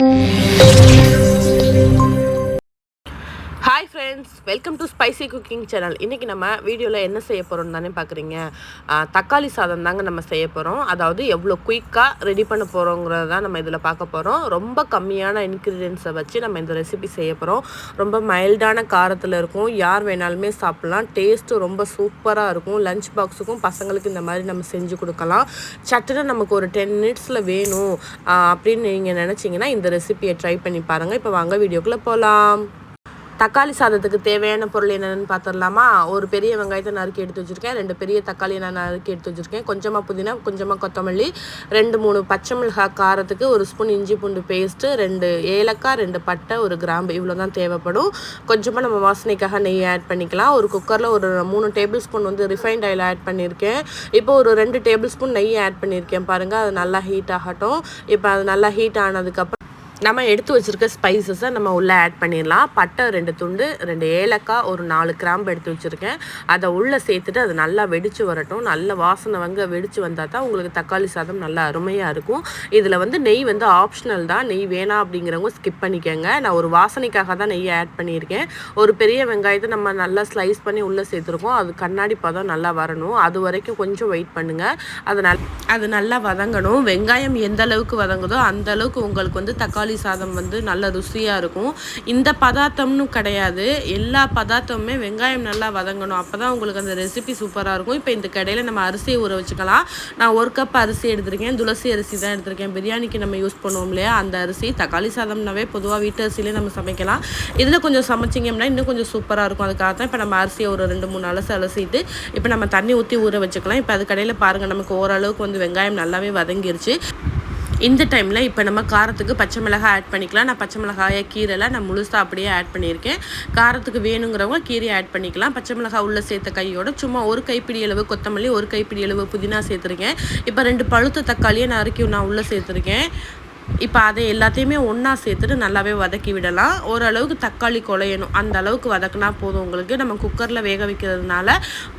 Hi friends, welcome to spicy cooking channel. இன்றைக்கி நம்ம வீடியோவில் என்ன செய்ய போகிறோம்னு தானே பார்க்குறீங்க. தக்காளி சாதம் தாங்க நம்ம செய்ய போகிறோம். அதாவது எவ்வளோ குயிக்காக ரெடி பண்ண போகிறோங்கிறத தான் நம்ம இதில் பார்க்க போகிறோம். ரொம்ப கம்மியான இன்க்ரீடியன்ஸை வச்சு நம்ம இந்த ரெசிபி செய்ய போகிறோம். ரொம்ப மைல்டான காரத்தில் இருக்கும், யார் வேணாலுமே சாப்பிட்லாம். டேஸ்ட்டு ரொம்ப சூப்பராக இருக்கும். லஞ்ச் பாக்ஸுக்கும் பசங்களுக்கு இந்த மாதிரி நம்ம செஞ்சு கொடுக்கலாம். சட்டுன்னு நமக்கு ஒரு 10 மினிட்ஸில் வேணும் அப்படின்னு நீங்கள் நினச்சிங்கன்னா இந்த ரெசிபியை ட்ரை பண்ணி பாருங்கள். இப்போ வாங்க வீடியோக்குள்ளே போகலாம். தக்காளி சாதத்துக்கு தேவையான பொருள் என்னென்னு பார்த்துடலாமா. ஒரு பெரிய வெங்காயத்தை நறுக்கி எடுத்து வச்சுருக்கேன். 2 பெரிய தக்காளியை நான் நறுக்கி எடுத்து வச்சுருக்கேன். கொஞ்சமாக புதினா, கொஞ்சமாக கொத்தமல்லி, 2-3 பச்சை மிளகாய் காரத்துக்கு, 1 ஸ்பூன் இஞ்சி பூண்டு பேஸ்ட்டு, 2 ஏலக்காய், 2 பட்டை, 1 கிராம்பு, இவ்வளோ தான் தேவைப்படும். கொஞ்சமாக நம்ம வாசனைக்காக நெய் ஆட் பண்ணிக்கலாம். ஒரு குக்கரில் ஒரு 3 table spoon refined oil add பண்ணியிருக்கேன். இப்போ ஒரு 2 டேபிள் ஸ்பூன் நெய் ஆட் பண்ணியிருக்கேன். பாருங்கள், அது நல்லா ஹீட் ஆகட்டும். இப்போ அது நல்லா ஹீட் ஆனதுக்கப்புறம் நம்ம எடுத்து வச்சுருக்க ஸ்பைசஸை நம்ம உள்ளே ஆட் பண்ணிடலாம். பட்டை 2 துண்டு, 2 ஏலக்காய், ஒரு 4 கிராம்பு எடுத்து வச்சுருக்கேன். அதை உள்ளே சேர்த்துட்டு அது நல்லா வெடித்து வரட்டும். நல்ல வாசனை வெடித்து வந்தால் தான் உங்களுக்கு தக்காளி சாதம் நல்லா அருமையாக இருக்கும். இதில் நெய் ஆப்ஷனல் தான். நெய் வேணாம் அப்படிங்கிறவங்க ஸ்கிப் பண்ணிக்கோங்க. நான் ஒரு வாசனைக்காக தான் நெய்யை ஆட் பண்ணியிருக்கேன். ஒரு பெரிய வெங்காயத்தை நம்ம நல்லா ஸ்லைஸ் பண்ணி உள்ளே சேர்த்துருக்கோம். அது கண்ணாடி பதம் நல்லா வரணும். அது வரைக்கும் கொஞ்சம் வெயிட் பண்ணுங்கள். அது நல்லா வதங்கணும். வெங்காயம் எந்த அளவுக்கு வதங்குதோ அந்த அளவுக்கு உங்களுக்கு தக்காளி சாதம் நல்ல ருசியாக இருக்கும். இந்த பதார்த்தம்னு கிடையாது, எல்லா பதார்த்தமுமே வெங்காயம் நல்லா வதங்கணும். அப்போ தான் உங்களுக்கு அந்த ரெசிபி சூப்பராக இருக்கும். இப்போ இந்த கடையில் நம்ம அரிசியை ஊற வச்சுக்கலாம். நான் 1 கப் அரிசி எடுத்திருக்கேன். துளசி அரிசி தான் எடுத்திருக்கேன். பிரியாணிக்கு நம்ம யூஸ் பண்ணுவோம் இல்லையா, அந்த அரிசி. தக்காளி சாதம்னாவே பொதுவாக வீட்டு அரிசியிலே நம்ம சமைக்கலாம். இதில் கொஞ்சம் சமைச்சிங்கன்னா இன்னும் கொஞ்சம் சூப்பராக இருக்கும். அதுக்காக தான் இப்போ நம்ம அரிசியை ஒரு 2-3 அலசிட்டு இப்போ நம்ம தண்ணி ஊற்றி ஊற வச்சுக்கலாம். இப்போ அது கடையில் பாருங்கள், நமக்கு ஓரளவுக்கு வெங்காயம் நல்லாவே வதங்கிருச்சு. இந்த டைமில் இப்போ நம்ம காரத்துக்கு பச்சை மிளகாய் ஆட் பண்ணிக்கலாம். நான் பச்சை மிளகாயை கீரைலாம் நான் முழுசாக அப்படியே ஆட் பண்ணியிருக்கேன். காரத்துக்கு வேணுங்கிறவங்க கீரையை ஆட் பண்ணிக்கலாம். பச்சை மிளகாய் உள்ளே சேர்த்த கையோட சும்மா 1 கைப்பிடி அளவு கொத்தமல்லி, 1 கைப்பிடி அளவு புதினா சேர்த்துருக்கேன். இப்போ 2 பழுத்த தக்காளியை நான் உள்ளே சேர்த்துருக்கேன். இப்போ அதை எல்லாத்தையுமே ஒன்றா சேர்த்துட்டு நல்லாவே வதக்கி விடலாம். ஓரளவுக்கு தக்காளி குழையணும், அந்த அளவுக்கு வதக்கினா போதும். உங்களுக்கு நம்ம குக்கரில் வேக வைக்கிறதுனால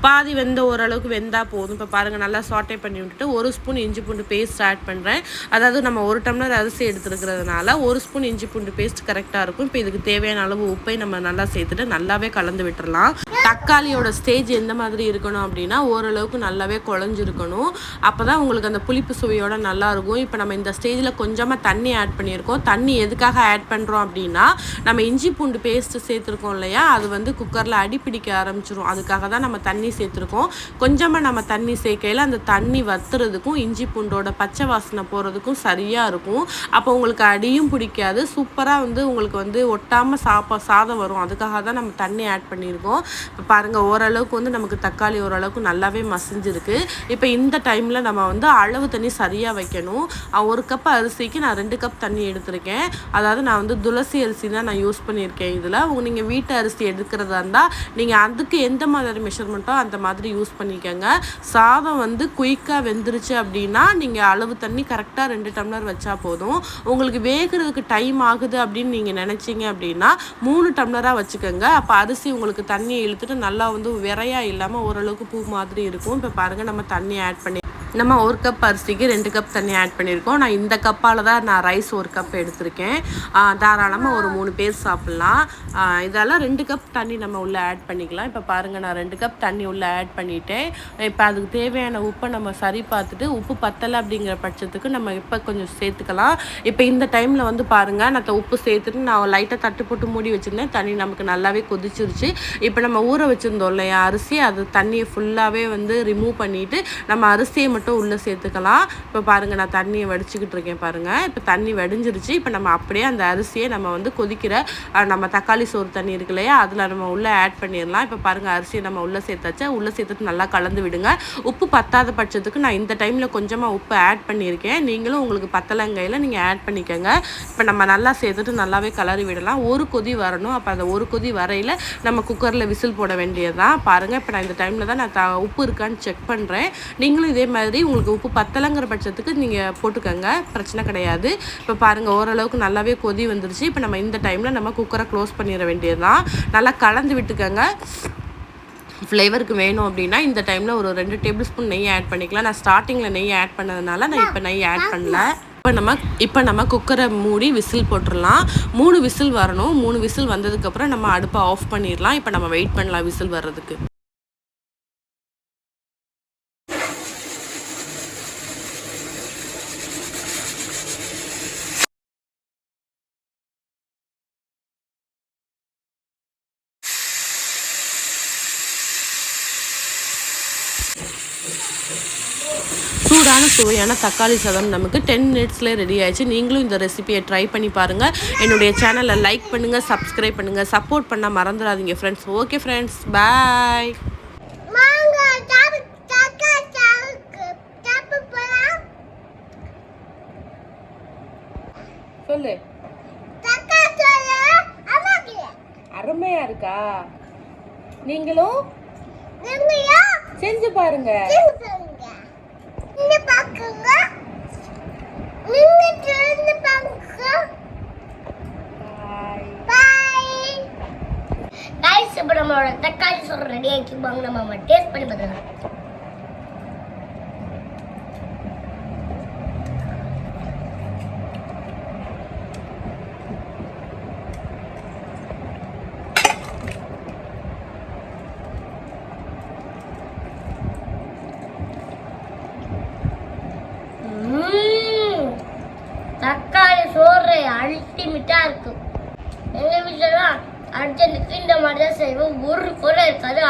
பாதி ஓரளவுக்கு வெந்தால் போதும். இப்போ பாருங்கள், நல்லா சாட்டே பண்ணி விட்டுட்டு 1 ஸ்பூன் இஞ்சி பூண்டு பேஸ்ட் ஆட் பண்ணுறேன். அதாவது நம்ம 1 டம்ளர் அரிசி எடுத்துருக்கிறதுனால 1 ஸ்பூன் இஞ்சி பூண்டு பேஸ்ட் கரெக்டாக இருக்கும். இப்போ இதுக்கு தேவையான அளவு உப்பை நம்ம நல்லா சேர்த்துட்டு நல்லாவே கலந்து விட்டுறலாம். தக்காளியோட ஸ்டேஜ் எந்த மாதிரி இருக்கணும் அப்படின்னா, ஓரளவுக்கு நல்லாவே குழஞ்சிருக்கணும். அப்போ தான் உங்களுக்கு அந்த புளிப்பு சுவையோட நல்லாயிருக்கும். இப்போ நம்ம இந்த ஸ்டேஜில் கொஞ்சமாக தண்ணி ஆட் பண்ணியிருக்கோம். தண்ணி எதுக்காக ஆட் பண்ணுறோம் அப்படின்னா, நம்ம இஞ்சி பூண்டு பேஸ்ட்டு சேர்த்துருக்கோம் இல்லையா, அது குக்கரில் அடிப்பிடிக்க ஆரம்பிச்சிடும். அதுக்காக தான் நம்ம தண்ணி சேர்த்துருக்கோம். கொஞ்சமாக நம்ம தண்ணி சேர்க்கையில் அந்த தண்ணி வத்துறதுக்கும் இஞ்சி பூண்டோட பச்சை வாசனை போகிறதுக்கும் சரியாக இருக்கும். அப்போ உங்களுக்கு அடியும் பிடிக்காது, சூப்பராக உங்களுக்கு ஒட்டாமல் சாதம் வரும். அதுக்காக தான் நம்ம தண்ணி ஆட் பண்ணியிருக்கோம். இப்போ பாருங்கள், ஓரளவுக்கு நமக்கு தக்காளி ஓரளவுக்கு நல்லாவே மசிஞ்சிருக்கு. இப்போ இந்த டைமில் நம்ம அளவு தண்ணி சரியாக வைக்கணும். 1 கப் அரிசிக்கு நான் 2 கப் தண்ணி எடுத்திருக்கேன். அதாவது நான் துளசி அரிசி தான் நான் யூஸ் பண்ணியிருக்கேன். இதில் நீங்கள் வீட்டு அரிசி எடுக்கிறதா இருந்தால் நீங்கள் அதுக்கு எந்த மாதிரி மெஷர்மெண்ட்டோ அந்த மாதிரி யூஸ் பண்ணிக்கோங்க. சாதம் குயிக்காக வெந்துருச்சு அப்படின்னா நீங்கள் அளவு தண்ணி கரெக்டாக 2 டம்ளர் வச்சா போதும். உங்களுக்கு வேகிறதுக்கு டைம் ஆகுது அப்படின்னு நீங்கள் நினச்சிங்க அப்படின்னா 3 டம்ளராக வச்சுக்கோங்க. அப்போ அரிசி உங்களுக்கு தண்ணியை இழுத்துட்டு நல்லா விரையாக இல்லாமல் ஓரளவுக்கு பூ மாதிரி இருக்கும். இப்போ பாருங்கள், நம்ம தண்ணி ஆட் பண்ணி நம்ம 1 கப் அரிசிக்கு 2 கப் தண்ணி ஆட் பண்ணியிருக்கோம். நான் இந்த கப்பால் தான் நான் ரைஸ் 1 கப் எடுத்திருக்கேன். தாராளமாக ஒரு 3 பேர் சாப்பிட்லாம். இதெல்லாம் 2 கப் தண்ணி நம்ம உள்ளே ஆட் பண்ணிக்கலாம். இப்போ பாருங்கள், நான் 2 கப் தண்ணி உள்ளே ஆட் பண்ணிவிட்டேன். இப்போ அதுக்கு தேவையான உப்பை நம்ம சரி பார்த்துட்டு, உப்பு பத்தலை அப்படிங்கிற பட்சத்துக்கு நம்ம இப்போ கொஞ்சம் சேர்த்துக்கலாம். இப்போ இந்த டைமில் பாருங்கள், நான் உப்பு சேர்த்துட்டு நான் லைட்டாக தட்டு போட்டு மூடி வச்சுருந்தேன். தண்ணி நமக்கு நல்லாவே கொதிச்சிருச்சு. இப்போ நம்ம ஊற வச்சுருந்தோம் இல்லையா அரிசி, அது தண்ணியை ஃபுல்லாகவே ரிமூவ் பண்ணிவிட்டு நம்ம அரிசியை மட்டும் உள்ளே சேர்த்துக்கலாம். இப்போ பாருங்கள், நான் தண்ணியை வடிச்சுக்கிட்டு இருக்கேன். பாருங்கள், இப்போ தண்ணி வடிஞ்சிருச்சு. இப்போ நம்ம அப்படியே அந்த அரிசியை நம்ம கொதிக்கிற நம்ம தக்காளி சோறு தண்ணி இருக்கு இல்லையா, அதில் நம்ம உள்ளே ஆட் பண்ணிடலாம். இப்போ பாருங்கள், அரிசியை நம்ம உள்ளே சேர்த்தாச்சு. உள்ளே சேர்த்துட்டு நல்லா கலந்து விடுங்க. உப்பு பத்தாத பட்சத்துக்கு நான் இந்த டைமில் கொஞ்சமாக உப்பு ஆட் பண்ணியிருக்கேன். நீங்களும் உங்களுக்கு பத்தலங்கையில் நீங்கள் ஆட் பண்ணிக்கோங்க. இப்போ நம்ம நல்லா சேர்த்துட்டு நல்லாவே கலரி விடலாம். 1 கொதி வரணும். அப்போ அந்த 1 கொதி வரையில் நம்ம குக்கரில் விசில் போட வேண்டியதுதான். பாருங்கள், இப்போ நான் இந்த டைமில் தான் நான் உப்பு இருக்கான்னு செக் பண்ணுறேன். நீங்களும் இதே மாதிரி உங்களுக்கு உப்பு பத்தலைங்கிற பட்சத்துக்கு நீங்கள் போட்டுக்கோங்க, பிரச்சனை கிடையாது. இப்போ பாருங்கள், ஓரளவுக்கு நல்லாவே கொதி வந்துருச்சு. இப்போ நம்ம இந்த டைமில் நம்ம குக்கரை க்ளோஸ் பண்ணிட வேண்டியதுதான். நல்லா கலந்து விட்டுக்கோங்க. ஃப்ளேவருக்கு வேணும் அப்படின்னா இந்த டைமில் ஒரு 2 டேபிள் ஸ்பூன் நெய் ஆட் பண்ணிக்கலாம். நான் ஸ்டார்டிங்கில் நெய் ஆட் பண்ணதுனால நான் இப்போ நெய் ஆட் பண்ணல. இப்போ நம்ம குக்கரை மூடி விசில் போட்டுடலாம். 3 விசில் வரணும். 3 விசில் வந்ததுக்கப்புறம் நம்ம அடுப்பை ஆஃப் பண்ணிடலாம். இப்போ நம்ம வெயிட் பண்ணலாம் விசில் வர்றதுக்கு. சூடான சுவையான தக்காளி சாதம் நமக்கு 10 மினிட்ஸ்லேயே ரெடி ஆயிடுச்சு. நீங்களும் இந்த ரெசிபியை ட்ரை பண்ணி பாருங்கள். என்னுடைய சேனலை லைக் பண்ணுங்கள், சப்ஸ்கிரைப் பண்ணுங்கள், சப்போர்ட் பண்ண மறந்துடாதீங்க ஃப்ரெண்ட்ஸ். ஓகே ஃப்ரெண்ட்ஸ், பாய். சொல்லு. அருமையா இருக்கா? நீங்களும் செஞ்சு பாருங்க. இப்போ நம்மளோட தக்காளி சோறு ரெடி ஆகிடுவாங்க. நம்ம டேஸ்ட் பண்ணி பார்த்துக்கலாம். தக்காளி சோறு அல்டிமேட்டா இருக்கும். எங்க வீட்டுலதான் அர்ஜென்ட்டுக்கு இந்த மாதிரி தான் செய்வோம். ஒரு குறை இருக்காது,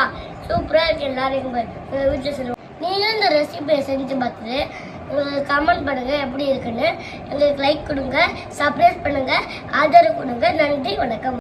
சூப்பராக இருக்கு. எல்லாரும் எங்கள் வீட்டில் செய்வோம். நீங்களும் இந்த ரெசிபியை செஞ்சு பார்த்துட்டு உங்களுக்கு கமெண்ட் பண்ணுங்கள் எப்படி இருக்குன்னு. எங்களுக்கு லைக் கொடுங்க, சப்ஸ்கிரைப் பண்ணுங்கள், ஆதரவு கொடுங்க. நன்றி, வணக்கம்.